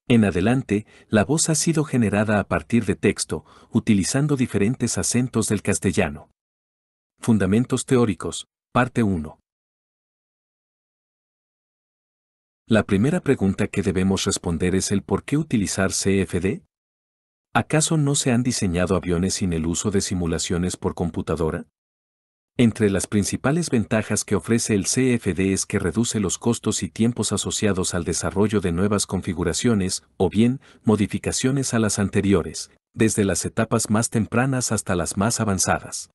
En adelante, la voz ha sido generada a partir de texto, utilizando diferentes acentos del castellano. Fundamentos teóricos, parte 1. La primera pregunta que debemos responder es el por qué utilizar CFD. ¿Acaso no se han diseñado aviones sin el uso de simulaciones por computadora? Entre las principales ventajas que ofrece el CFD es que reduce los costos y tiempos asociados al desarrollo de nuevas configuraciones, o bien, modificaciones a las anteriores, desde las etapas más tempranas hasta las más avanzadas.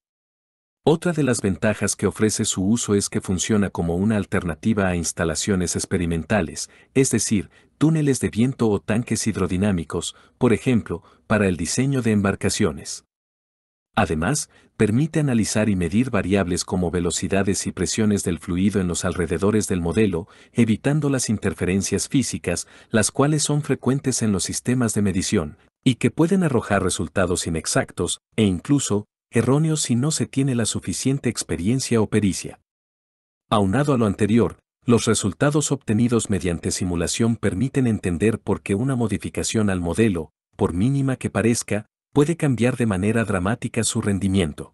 Otra de las ventajas que ofrece su uso es que funciona como una alternativa a instalaciones experimentales, es decir, túneles de viento o tanques hidrodinámicos, por ejemplo, para el diseño de embarcaciones. Además, permite analizar y medir variables como velocidades y presiones del fluido en los alrededores del modelo, evitando las interferencias físicas, las cuales son frecuentes en los sistemas de medición, y que pueden arrojar resultados inexactos, e incluso, erróneos si no se tiene la suficiente experiencia o pericia. Aunado a lo anterior, los resultados obtenidos mediante simulación permiten entender por qué una modificación al modelo, por mínima que parezca, puede cambiar de manera dramática su rendimiento.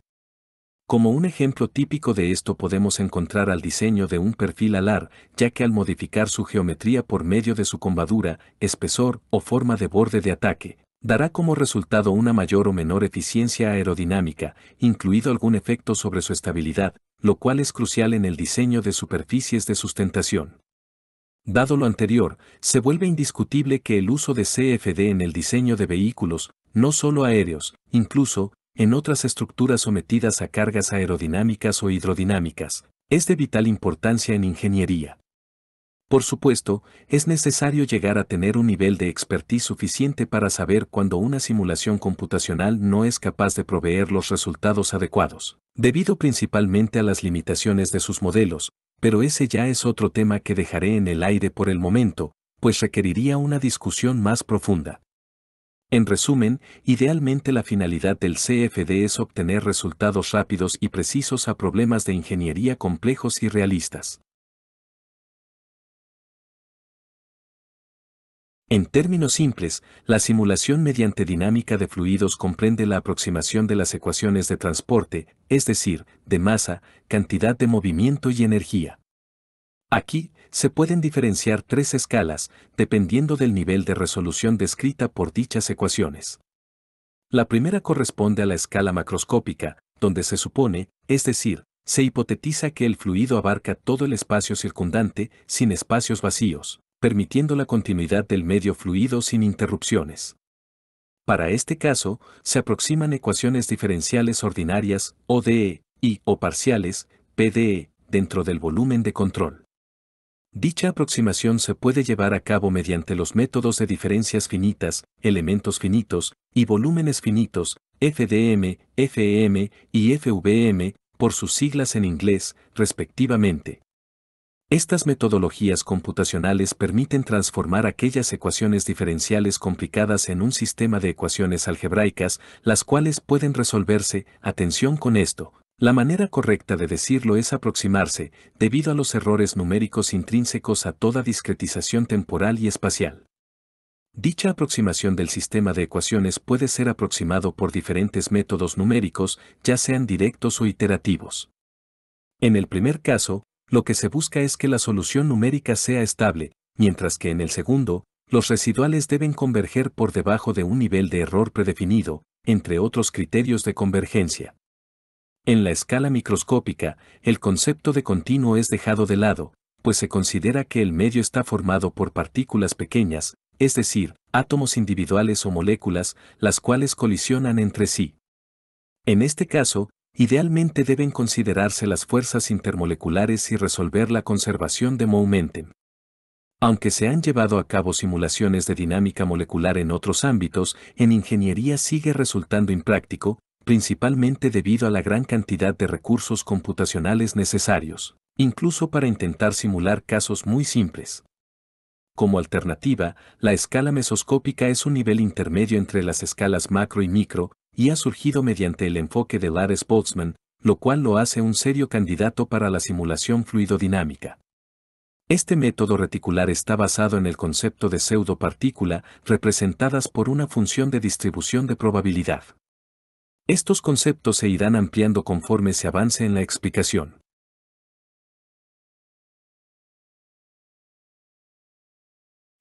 Como un ejemplo típico de esto podemos encontrar al diseño de un perfil alar, ya que al modificar su geometría por medio de su combadura, espesor o forma de borde de ataque, dará como resultado una mayor o menor eficiencia aerodinámica, incluido algún efecto sobre su estabilidad, lo cual es crucial en el diseño de superficies de sustentación. Dado lo anterior, se vuelve indiscutible que el uso de CFD en el diseño de vehículos, no solo aéreos, incluso, en otras estructuras sometidas a cargas aerodinámicas o hidrodinámicas, es de vital importancia en ingeniería. Por supuesto, es necesario llegar a tener un nivel de expertise suficiente para saber cuando una simulación computacional no es capaz de proveer los resultados adecuados, debido principalmente a las limitaciones de sus modelos, pero ese ya es otro tema que dejaré en el aire por el momento, pues requeriría una discusión más profunda. En resumen, idealmente la finalidad del CFD es obtener resultados rápidos y precisos a problemas de ingeniería complejos y realistas. En términos simples, la simulación mediante dinámica de fluidos comprende la aproximación de las ecuaciones de transporte, es decir, de masa, cantidad de movimiento y energía. Aquí, se pueden diferenciar tres escalas, dependiendo del nivel de resolución descrita por dichas ecuaciones. La primera corresponde a la escala macroscópica, donde se supone, es decir, se hipotetiza que el fluido abarca todo el espacio circundante, sin espacios vacíos, permitiendo la continuidad del medio fluido sin interrupciones. Para este caso, se aproximan ecuaciones diferenciales ordinarias, ODE, y o parciales, PDE, dentro del volumen de control. Dicha aproximación se puede llevar a cabo mediante los métodos de diferencias finitas, elementos finitos, y volúmenes finitos, FDM, FEM y FVM, por sus siglas en inglés, respectivamente. Estas metodologías computacionales permiten transformar aquellas ecuaciones diferenciales complicadas en un sistema de ecuaciones algebraicas, las cuales pueden resolverse, atención con esto. La manera correcta de decirlo es aproximarse, debido a los errores numéricos intrínsecos a toda discretización temporal y espacial. Dicha aproximación del sistema de ecuaciones puede ser aproximado por diferentes métodos numéricos, ya sean directos o iterativos. En el primer caso, lo que se busca es que la solución numérica sea estable, mientras que en el segundo, los residuales deben converger por debajo de un nivel de error predefinido, entre otros criterios de convergencia. En la escala microscópica, el concepto de continuo es dejado de lado, pues se considera que el medio está formado por partículas pequeñas, es decir, átomos individuales o moléculas, las cuales colisionan entre sí. En este caso, idealmente deben considerarse las fuerzas intermoleculares y resolver la conservación de momentum. Aunque se han llevado a cabo simulaciones de dinámica molecular en otros ámbitos, en ingeniería sigue resultando impráctico, principalmente debido a la gran cantidad de recursos computacionales necesarios, incluso para intentar simular casos muy simples. Como alternativa, la escala mesoscópica es un nivel intermedio entre las escalas macro y micro, y ha surgido mediante el enfoque de Lares-Boltzmann, lo cual lo hace un serio candidato para la simulación fluidodinámica. Este método reticular está basado en el concepto de pseudopartícula representadas por una función de distribución de probabilidad. Estos conceptos se irán ampliando conforme se avance en la explicación.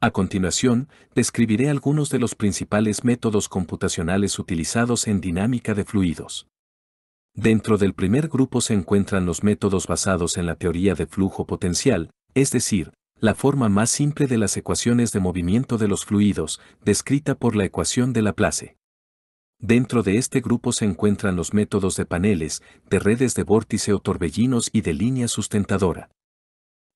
A continuación, describiré algunos de los principales métodos computacionales utilizados en dinámica de fluidos. Dentro del primer grupo se encuentran los métodos basados en la teoría de flujo potencial, es decir, la forma más simple de las ecuaciones de movimiento de los fluidos, descrita por la ecuación de Laplace. Dentro de este grupo se encuentran los métodos de paneles, de redes de vórtice o torbellinos y de línea sustentadora.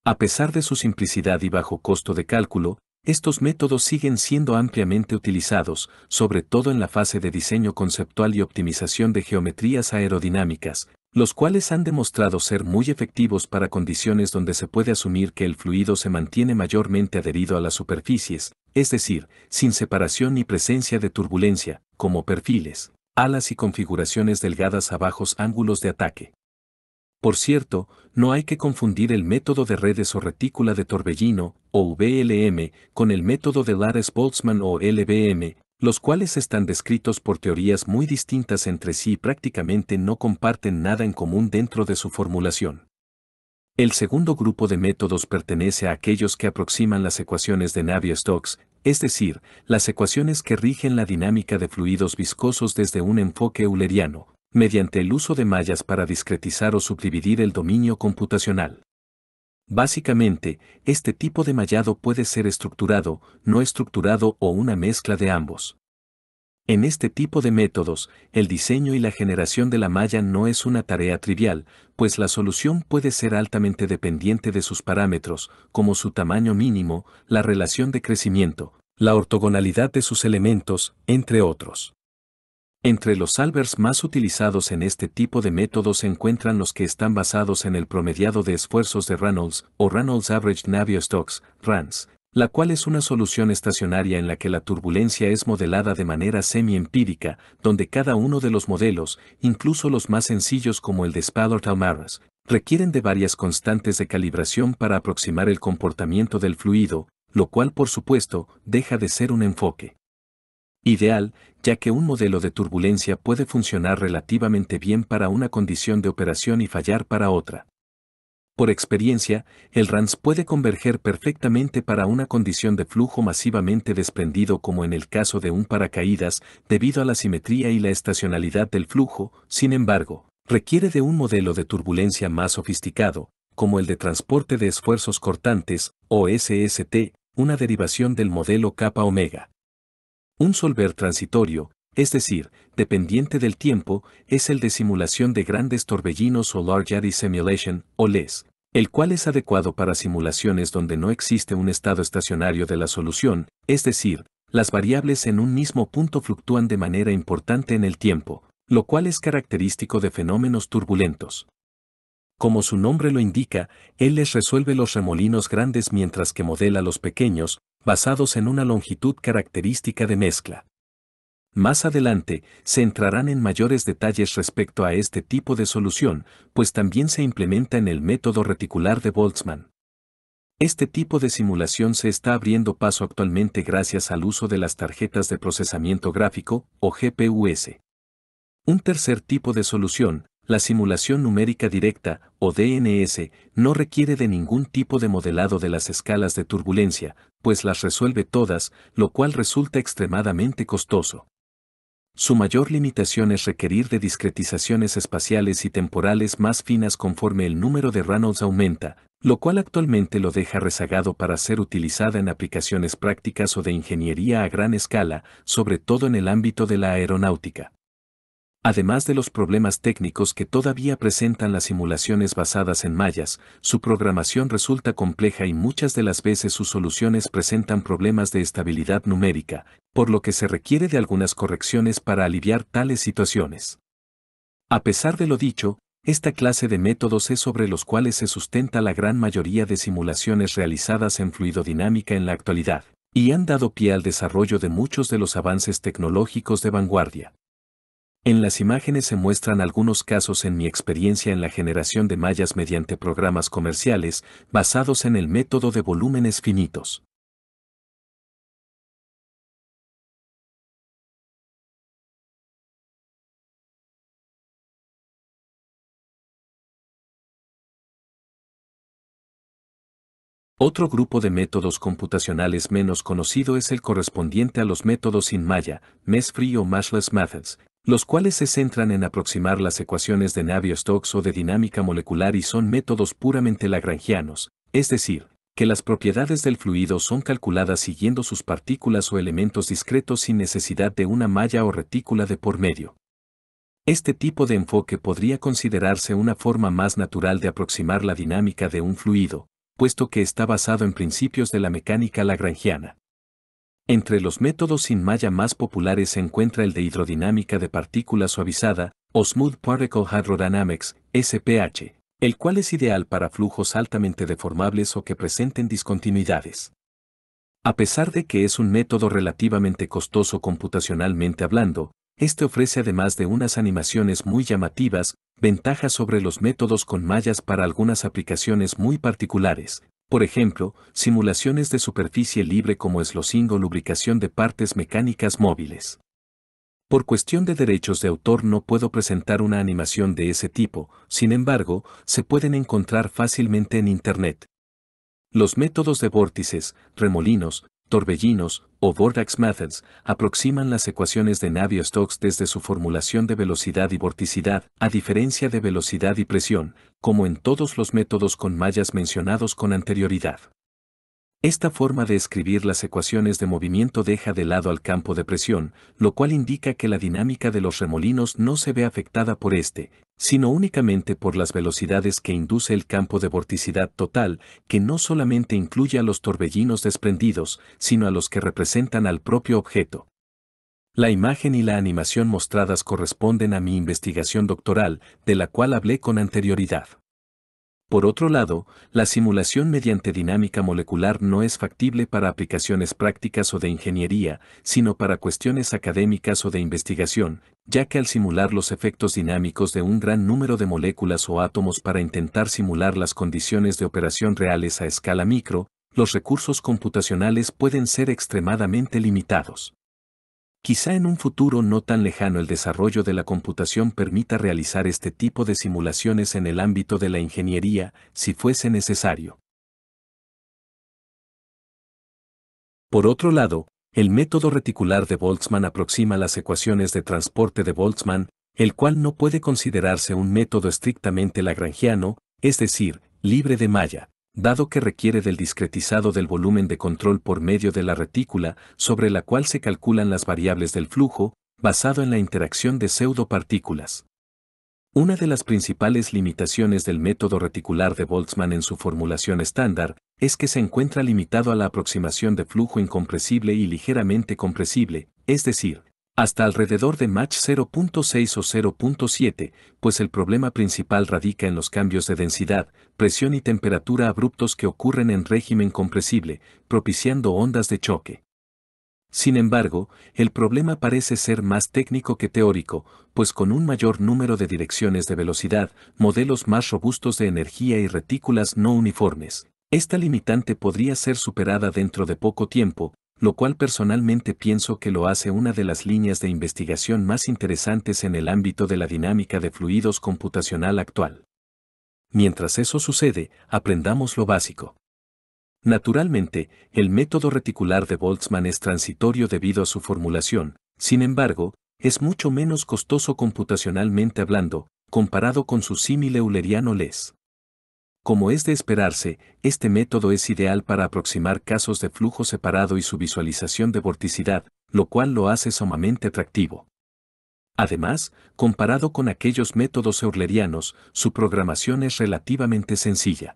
A pesar de su simplicidad y bajo costo de cálculo, estos métodos siguen siendo ampliamente utilizados, sobre todo en la fase de diseño conceptual y optimización de geometrías aerodinámicas, los cuales han demostrado ser muy efectivos para condiciones donde se puede asumir que el fluido se mantiene mayormente adherido a las superficies, es decir, sin separación ni presencia de turbulencia, como perfiles, alas y configuraciones delgadas a bajos ángulos de ataque. Por cierto, no hay que confundir el método de redes o retícula de torbellino, o VLM, con el método de Lattice-Boltzmann o LBM, los cuales están descritos por teorías muy distintas entre sí y prácticamente no comparten nada en común dentro de su formulación. El segundo grupo de métodos pertenece a aquellos que aproximan las ecuaciones de Navier-Stokes, es decir, las ecuaciones que rigen la dinámica de fluidos viscosos desde un enfoque euleriano, mediante el uso de mallas para discretizar o subdividir el dominio computacional. Básicamente, este tipo de mallado puede ser estructurado, no estructurado o una mezcla de ambos. En este tipo de métodos, el diseño y la generación de la malla no es una tarea trivial, pues la solución puede ser altamente dependiente de sus parámetros, como su tamaño mínimo, la relación de crecimiento, la ortogonalidad de sus elementos, entre otros. Entre los solvers más utilizados en este tipo de métodos se encuentran los que están basados en el promediado de esfuerzos de Reynolds o Reynolds Averaged Navier-Stokes, RANS, la cual es una solución estacionaria en la que la turbulencia es modelada de manera semi-empírica, donde cada uno de los modelos, incluso los más sencillos como el de Spallert-Almaraz, requieren de varias constantes de calibración para aproximar el comportamiento del fluido, lo cual por supuesto deja de ser un enfoque ideal, ya que un modelo de turbulencia puede funcionar relativamente bien para una condición de operación y fallar para otra. Por experiencia, el RANS puede converger perfectamente para una condición de flujo masivamente desprendido como en el caso de un paracaídas, debido a la simetría y la estacionalidad del flujo, sin embargo, requiere de un modelo de turbulencia más sofisticado, como el de transporte de esfuerzos cortantes, o SST, una derivación del modelo kappa omega. Un solver transitorio, es decir, dependiente del tiempo, es el de simulación de grandes torbellinos o Large Eddy Simulation, o LES, el cual es adecuado para simulaciones donde no existe un estado estacionario de la solución, es decir, las variables en un mismo punto fluctúan de manera importante en el tiempo, lo cual es característico de fenómenos turbulentos. Como su nombre lo indica, él les resuelve los remolinos grandes mientras que modela los pequeños, basados en una longitud característica de mezcla. Más adelante, se entrarán en mayores detalles respecto a este tipo de solución, pues también se implementa en el método reticular de Boltzmann. Este tipo de simulación se está abriendo paso actualmente gracias al uso de las tarjetas de procesamiento gráfico, o GPUs. Un tercer tipo de solución, la simulación numérica directa, o DNS, no requiere de ningún tipo de modelado de las escalas de turbulencia, pues las resuelve todas, lo cual resulta extremadamente costoso. Su mayor limitación es requerir de discretizaciones espaciales y temporales más finas conforme el número de Reynolds aumenta, lo cual actualmente lo deja rezagado para ser utilizada en aplicaciones prácticas o de ingeniería a gran escala, sobre todo en el ámbito de la aeronáutica. Además de los problemas técnicos que todavía presentan las simulaciones basadas en mallas, su programación resulta compleja y muchas de las veces sus soluciones presentan problemas de estabilidad numérica, por lo que se requiere de algunas correcciones para aliviar tales situaciones. A pesar de lo dicho, esta clase de métodos es sobre los cuales se sustenta la gran mayoría de simulaciones realizadas en fluidodinámica en la actualidad, y han dado pie al desarrollo de muchos de los avances tecnológicos de vanguardia. En las imágenes se muestran algunos casos en mi experiencia en la generación de mallas mediante programas comerciales basados en el método de volúmenes finitos. Otro grupo de métodos computacionales menos conocido es el correspondiente a los métodos sin malla, mess-free o mashless methods, los cuales se centran en aproximar las ecuaciones de Navier-Stokes o de dinámica molecular y son métodos puramente lagrangianos, es decir, que las propiedades del fluido son calculadas siguiendo sus partículas o elementos discretos sin necesidad de una malla o retícula de por medio. Este tipo de enfoque podría considerarse una forma más natural de aproximar la dinámica de un fluido, puesto que está basado en principios de la mecánica lagrangiana. Entre los métodos sin malla más populares se encuentra el de hidrodinámica de partícula suavizada, o Smooth Particle Hydrodynamics, SPH, el cual es ideal para flujos altamente deformables o que presenten discontinuidades. A pesar de que es un método relativamente costoso computacionalmente hablando, este ofrece además de unas animaciones muy llamativas, ventajas sobre los métodos con mallas para algunas aplicaciones muy particulares, por ejemplo, simulaciones de superficie libre como slowing o lubricación de partes mecánicas móviles. Por cuestión de derechos de autor no puedo presentar una animación de ese tipo, sin embargo, se pueden encontrar fácilmente en Internet. Los métodos de vórtices, remolinos, torbellinos o vortex methods aproximan las ecuaciones de Navier-Stokes desde su formulación de velocidad y vorticidad, a diferencia de velocidad y presión, como en todos los métodos con mallas mencionados con anterioridad. Esta forma de escribir las ecuaciones de movimiento deja de lado al campo de presión, lo cual indica que la dinámica de los remolinos no se ve afectada por este, sino únicamente por las velocidades que induce el campo de vorticidad total, que no solamente incluye a los torbellinos desprendidos, sino a los que representan al propio objeto. La imagen y la animación mostradas corresponden a mi investigación doctoral, de la cual hablé con anterioridad. Por otro lado, la simulación mediante dinámica molecular no es factible para aplicaciones prácticas o de ingeniería, sino para cuestiones académicas o de investigación, ya que al simular los efectos dinámicos de un gran número de moléculas o átomos para intentar simular las condiciones de operación reales a escala micro, los recursos computacionales pueden ser extremadamente limitados. Quizá en un futuro no tan lejano el desarrollo de la computación permita realizar este tipo de simulaciones en el ámbito de la ingeniería, si fuese necesario. Por otro lado, el método reticular de Boltzmann aproxima las ecuaciones de transporte de Boltzmann, el cual no puede considerarse un método estrictamente lagrangiano, es decir, libre de malla, dado que requiere del discretizado del volumen de control por medio de la retícula, sobre la cual se calculan las variables del flujo, basado en la interacción de pseudopartículas. Una de las principales limitaciones del método reticular de Boltzmann en su formulación estándar es que se encuentra limitado a la aproximación de flujo incompresible y ligeramente compresible, es decir, hasta alrededor de Mach 0.6 o 0.7, pues el problema principal radica en los cambios de densidad, presión y temperatura abruptos que ocurren en régimen compresible, propiciando ondas de choque. Sin embargo, el problema parece ser más técnico que teórico, pues con un mayor número de direcciones de velocidad, modelos más robustos de energía y retículas no uniformes, esta limitante podría ser superada dentro de poco tiempo, lo cual personalmente pienso que lo hace una de las líneas de investigación más interesantes en el ámbito de la dinámica de fluidos computacional actual. Mientras eso sucede, aprendamos lo básico. Naturalmente, el método reticular de Boltzmann es transitorio debido a su formulación, sin embargo, es mucho menos costoso computacionalmente hablando, comparado con su símil euleriano LES. Como es de esperarse, este método es ideal para aproximar casos de flujo separado y su visualización de vorticidad, lo cual lo hace sumamente atractivo. Además, comparado con aquellos métodos eulerianos, su programación es relativamente sencilla.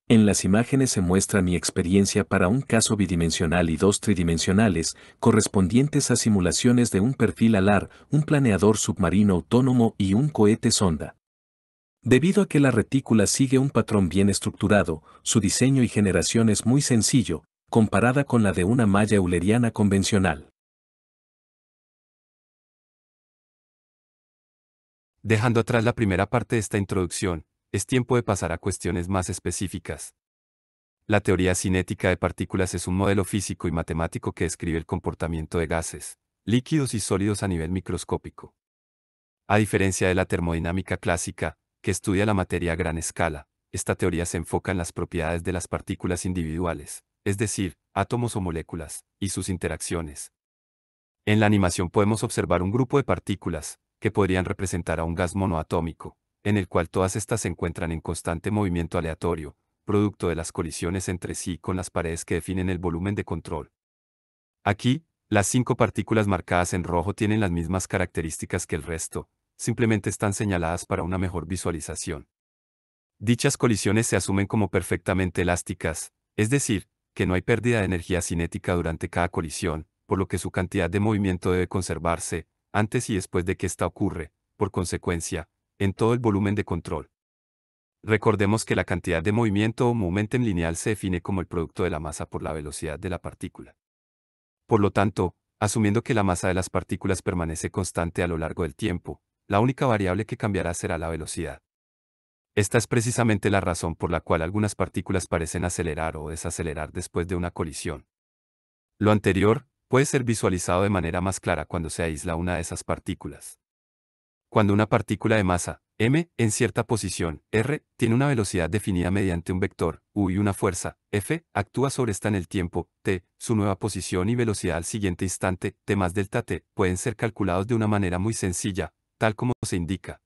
En las imágenes se muestra mi experiencia para un caso bidimensional y dos tridimensionales, correspondientes a simulaciones de un perfil alar, un planeador submarino autónomo y un cohete sonda. Debido a que la retícula sigue un patrón bien estructurado, su diseño y generación es muy sencillo, comparada con la de una malla euleriana convencional. Dejando atrás la primera parte de esta introducción, es tiempo de pasar a cuestiones más específicas. La teoría cinética de partículas es un modelo físico y matemático que describe el comportamiento de gases, líquidos y sólidos a nivel microscópico. A diferencia de la termodinámica clásica, que estudia la materia a gran escala, esta teoría se enfoca en las propiedades de las partículas individuales, es decir, átomos o moléculas, y sus interacciones. En la animación podemos observar un grupo de partículas, que podrían representar a un gas monoatómico, en el cual todas estas se encuentran en constante movimiento aleatorio, producto de las colisiones entre sí con las paredes que definen el volumen de control. Aquí, las 5 partículas marcadas en rojo tienen las mismas características que el resto, simplemente están señaladas para una mejor visualización. Dichas colisiones se asumen como perfectamente elásticas, es decir, que no hay pérdida de energía cinética durante cada colisión, por lo que su cantidad de movimiento debe conservarse, antes y después de que ésta ocurre, por consecuencia, en todo el volumen de control. Recordemos que la cantidad de movimiento o momentum lineal se define como el producto de la masa por la velocidad de la partícula. Por lo tanto, asumiendo que la masa de las partículas permanece constante a lo largo del tiempo, la única variable que cambiará será la velocidad. Esta es precisamente la razón por la cual algunas partículas parecen acelerar o desacelerar después de una colisión. Lo anterior puede ser visualizado de manera más clara cuando se aísla una de esas partículas. Cuando una partícula de masa, m, en cierta posición, r, tiene una velocidad definida mediante un vector, u y una fuerza, F, actúa sobre esta en el tiempo, t, su nueva posición y velocidad al siguiente instante, t más delta t, pueden ser calculados de una manera muy sencilla, tal como se indica.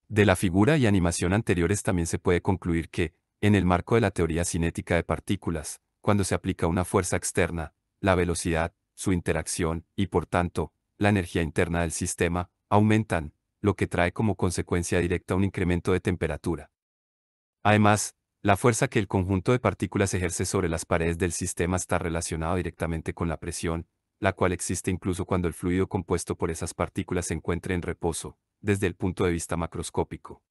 De la figura y animación anteriores también se puede concluir que, en el marco de la teoría cinética de partículas, cuando se aplica una fuerza externa, la velocidad, su interacción, y por tanto, la energía interna del sistema, aumentan, lo que trae como consecuencia directa un incremento de temperatura. Además, la fuerza que el conjunto de partículas ejerce sobre las paredes del sistema está relacionada directamente con la presión, la cual existe incluso cuando el fluido compuesto por esas partículas se encuentre en reposo, desde el punto de vista macroscópico.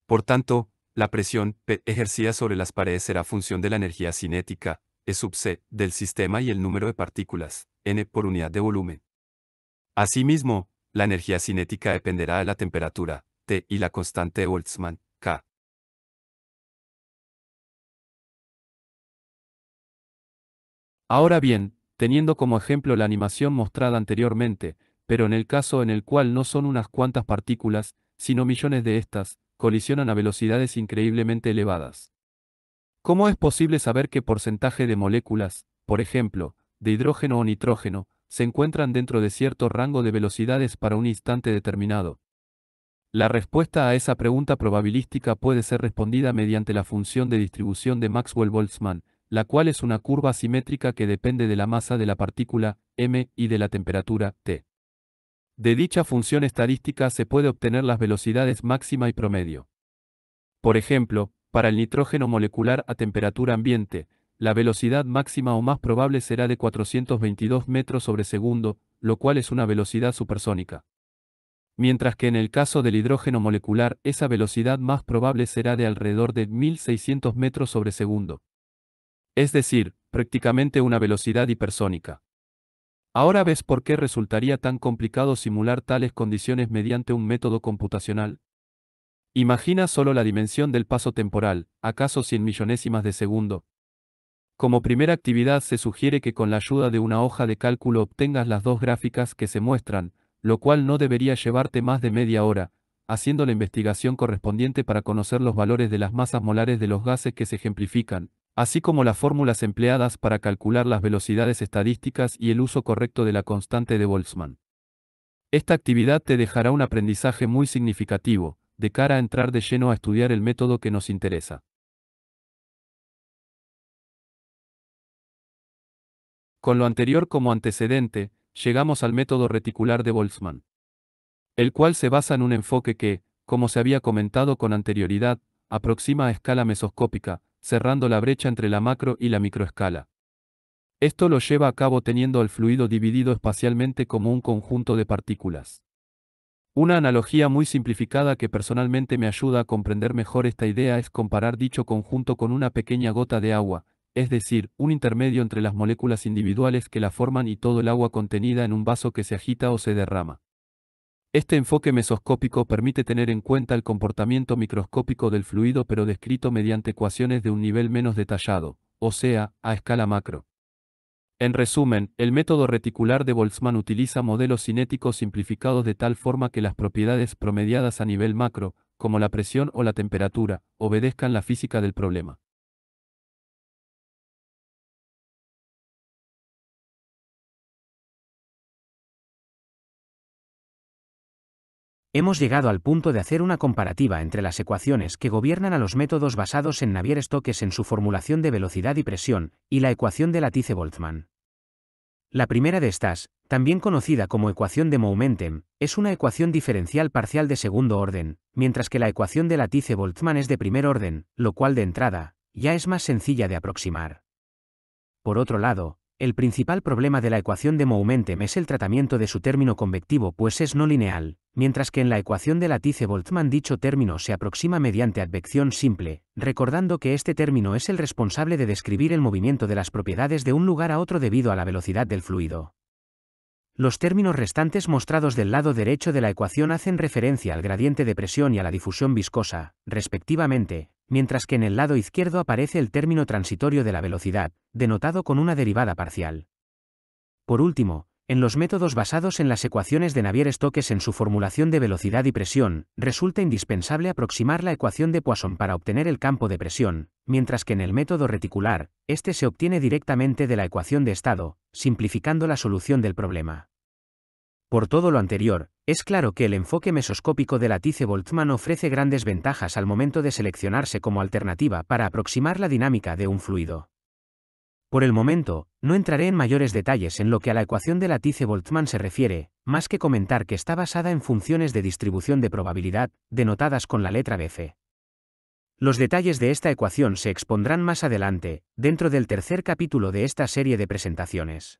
Por tanto, la presión P ejercida sobre las paredes será función de la energía cinética, E sub c, del sistema y el número de partículas, n por unidad de volumen. Asimismo, la energía cinética dependerá de la temperatura, T, y la constante de Boltzmann, K. Ahora bien, teniendo como ejemplo la animación mostrada anteriormente, pero en el caso en el cual no son unas cuantas partículas, sino millones de estas, colisionan a velocidades increíblemente elevadas. ¿Cómo es posible saber qué porcentaje de moléculas, por ejemplo, de hidrógeno o nitrógeno, se encuentran dentro de cierto rango de velocidades para un instante determinado? La respuesta a esa pregunta probabilística puede ser respondida mediante la función de distribución de Maxwell-Boltzmann, la cual es una curva simétrica que depende de la masa de la partícula, m, y de la temperatura, T. De dicha función estadística se puede obtener las velocidades máxima y promedio. Por ejemplo, para el nitrógeno molecular a temperatura ambiente, la velocidad máxima o más probable será de 422 metros sobre segundo, lo cual es una velocidad supersónica. Mientras que en el caso del hidrógeno molecular esa velocidad más probable será de alrededor de 1600 metros sobre segundo. Es decir, prácticamente una velocidad hipersónica. Ahora ves por qué resultaría tan complicado simular tales condiciones mediante un método computacional. Imagina solo la dimensión del paso temporal, acaso 100 millonésimas de segundo. Como primera actividad se sugiere que con la ayuda de una hoja de cálculo obtengas las dos gráficas que se muestran, lo cual no debería llevarte más de media hora, haciendo la investigación correspondiente para conocer los valores de las masas molares de los gases que se ejemplifican, así como las fórmulas empleadas para calcular las velocidades estadísticas y el uso correcto de la constante de Boltzmann. Esta actividad te dejará un aprendizaje muy significativo, de cara a entrar de lleno a estudiar el método que nos interesa. Con lo anterior como antecedente, llegamos al método reticular de Boltzmann, el cual se basa en un enfoque que, como se había comentado con anterioridad, aproxima a escala mesoscópica, cerrando la brecha entre la macro y la microescala. Esto lo lleva a cabo teniendo al fluido dividido espacialmente como un conjunto de partículas. Una analogía muy simplificada que personalmente me ayuda a comprender mejor esta idea es comparar dicho conjunto con una pequeña gota de agua, es decir, un intermedio entre las moléculas individuales que la forman y todo el agua contenida en un vaso que se agita o se derrama. Este enfoque mesoscópico permite tener en cuenta el comportamiento microscópico del fluido pero descrito mediante ecuaciones de un nivel menos detallado, o sea, a escala macro. En resumen, el método reticular de Boltzmann utiliza modelos cinéticos simplificados de tal forma que las propiedades promediadas a nivel macro, como la presión o la temperatura, obedezcan la física del problema. Hemos llegado al punto de hacer una comparativa entre las ecuaciones que gobiernan a los métodos basados en Navier-Stokes en su formulación de velocidad y presión, y la ecuación de Lattice-Boltzmann. La primera de estas, también conocida como ecuación de Momentem, es una ecuación diferencial parcial de segundo orden, mientras que la ecuación de Lattice-Boltzmann es de primer orden, lo cual de entrada, ya es más sencilla de aproximar. Por otro lado, el principal problema de la ecuación de Momentem es el tratamiento de su término convectivo pues es no lineal, mientras que en la ecuación de Lattice-Boltzmann dicho término se aproxima mediante advección simple, recordando que este término es el responsable de describir el movimiento de las propiedades de un lugar a otro debido a la velocidad del fluido. Los términos restantes mostrados del lado derecho de la ecuación hacen referencia al gradiente de presión y a la difusión viscosa, respectivamente, mientras que en el lado izquierdo aparece el término transitorio de la velocidad, denotado con una derivada parcial. Por último, en los métodos basados en las ecuaciones de Navier-Stokes en su formulación de velocidad y presión, resulta indispensable aproximar la ecuación de Poisson para obtener el campo de presión, mientras que en el método reticular, este se obtiene directamente de la ecuación de estado, simplificando la solución del problema. Por todo lo anterior, es claro que el enfoque mesoscópico de Lattice-Boltzmann ofrece grandes ventajas al momento de seleccionarse como alternativa para aproximar la dinámica de un fluido. Por el momento, no entraré en mayores detalles en lo que a la ecuación de Lattice-Boltzmann se refiere, más que comentar que está basada en funciones de distribución de probabilidad, denotadas con la letra Bf. Los detalles de esta ecuación se expondrán más adelante, dentro del tercer capítulo de esta serie de presentaciones.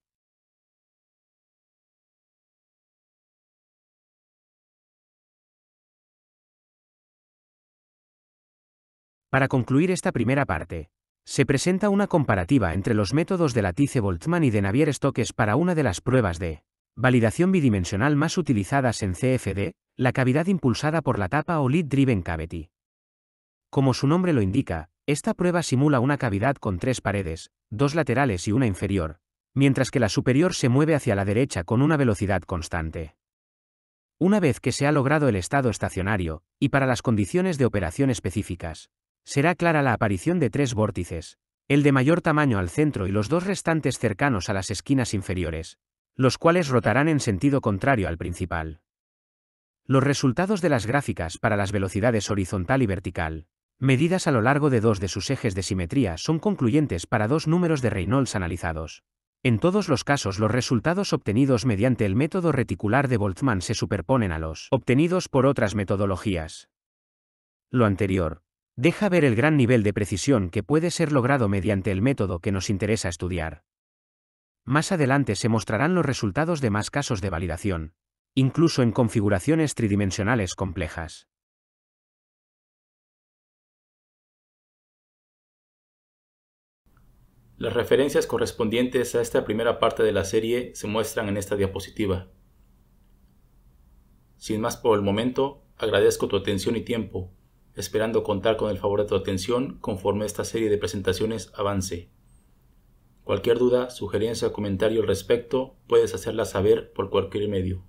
Para concluir esta primera parte, se presenta una comparativa entre los métodos de Lattice-Boltzmann y de Navier-Stokes para una de las pruebas de validación bidimensional más utilizadas en CFD, la cavidad impulsada por la tapa o lead-driven cavity. Como su nombre lo indica, esta prueba simula una cavidad con tres paredes, dos laterales y una inferior, mientras que la superior se mueve hacia la derecha con una velocidad constante. Una vez que se ha logrado el estado estacionario, y para las condiciones de operación específicas, será clara la aparición de tres vórtices, el de mayor tamaño al centro y los dos restantes cercanos a las esquinas inferiores, los cuales rotarán en sentido contrario al principal. Los resultados de las gráficas para las velocidades horizontal y vertical, medidas a lo largo de dos de sus ejes de simetría, son concluyentes para dos números de Reynolds analizados. En todos los casos los resultados obtenidos mediante el método reticular de Boltzmann se superponen a los obtenidos por otras metodologías. Lo anterior deja ver el gran nivel de precisión que puede ser logrado mediante el método que nos interesa estudiar. Más adelante se mostrarán los resultados de más casos de validación, incluso en configuraciones tridimensionales complejas. Las referencias correspondientes a esta primera parte de la serie se muestran en esta diapositiva. Sin más por el momento, agradezco tu atención y tiempo, esperando contar con el favor de tu atención conforme esta serie de presentaciones avance. Cualquier duda, sugerencia o comentario al respecto puedes hacerla saber por cualquier medio.